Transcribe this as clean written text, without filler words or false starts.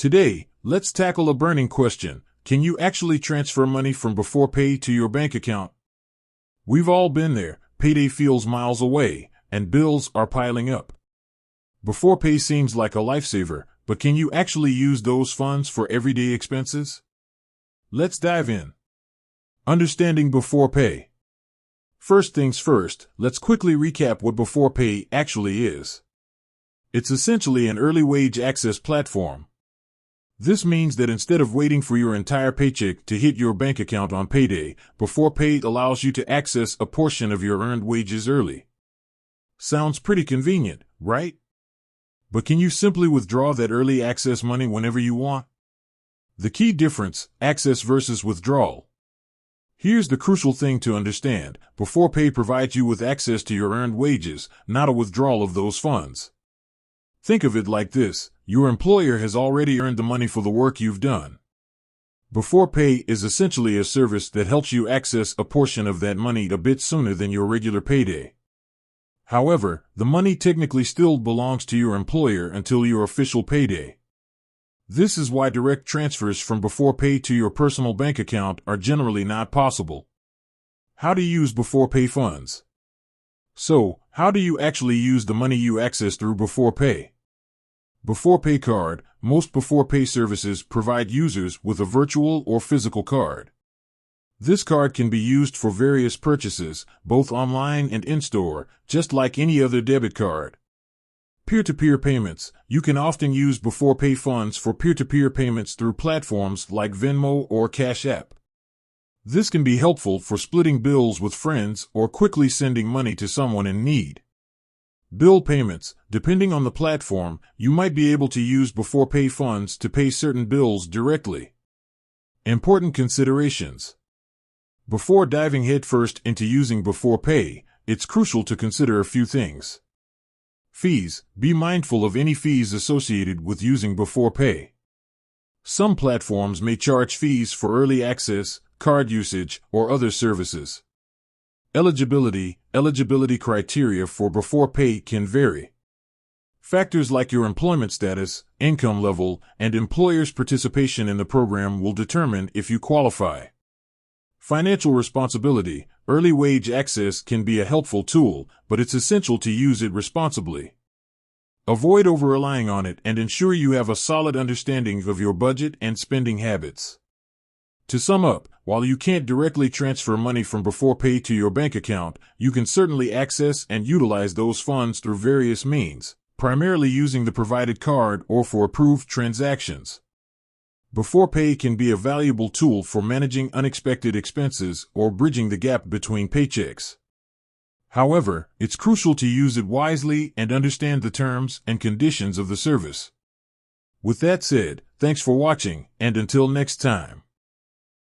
Today, let's tackle a burning question. Can you actually transfer money from Beforepay to your bank account? We've all been there. Payday feels miles away, and bills are piling up. Beforepay seems like a lifesaver, but can you actually use those funds for everyday expenses? Let's dive in. Understanding Beforepay. First things first, let's quickly recap what Beforepay actually is. It's essentially an early wage access platform. This means that instead of waiting for your entire paycheck to hit your bank account on payday, Beforepay allows you to access a portion of your earned wages early. Sounds pretty convenient, right? But can you simply withdraw that early access money whenever you want? The key difference, access versus withdrawal. Here's the crucial thing to understand. Beforepay provides you with access to your earned wages, not a withdrawal of those funds. Think of it like this. Your employer has already earned the money for the work you've done. Beforepay is essentially a service that helps you access a portion of that money a bit sooner than your regular payday. However, the money technically still belongs to your employer until your official payday. This is why direct transfers from Beforepay to your personal bank account are generally not possible. How to use Beforepay funds? So, how do you actually use the money you access through Beforepay? Beforepay card. Most Beforepay services provide users with a virtual or physical card. This card can be used for various purchases, both online and in-store, just like any other debit card. Peer-to-peer payments. You can often use Beforepay funds for peer-to-peer payments through platforms like Venmo or Cash App. This can be helpful for splitting bills with friends or quickly sending money to someone in need. Bill payments. Depending on the platform, you might be able to use Beforepay funds to pay certain bills directly. Important considerations. Before diving headfirst into using Beforepay, it's crucial to consider a few things. Fees. Be mindful of any fees associated with using Beforepay. Some platforms may charge fees for early access, card usage, or other services. Eligibility criteria for Beforepay can vary. Factors like your employment status, income level, and employer's participation in the program will determine if you qualify. Financial responsibility. Early wage access can be a helpful tool, but it's essential to use it responsibly. Avoid over-relying on it and ensure you have a solid understanding of your budget and spending habits. To sum up, while you can't directly transfer money from Beforepay to your bank account, you can certainly access and utilize those funds through various means, primarily using the provided card or for approved transactions. Beforepay can be a valuable tool for managing unexpected expenses or bridging the gap between paychecks. However, it's crucial to use it wisely and understand the terms and conditions of the service. With that said, thanks for watching, and until next time.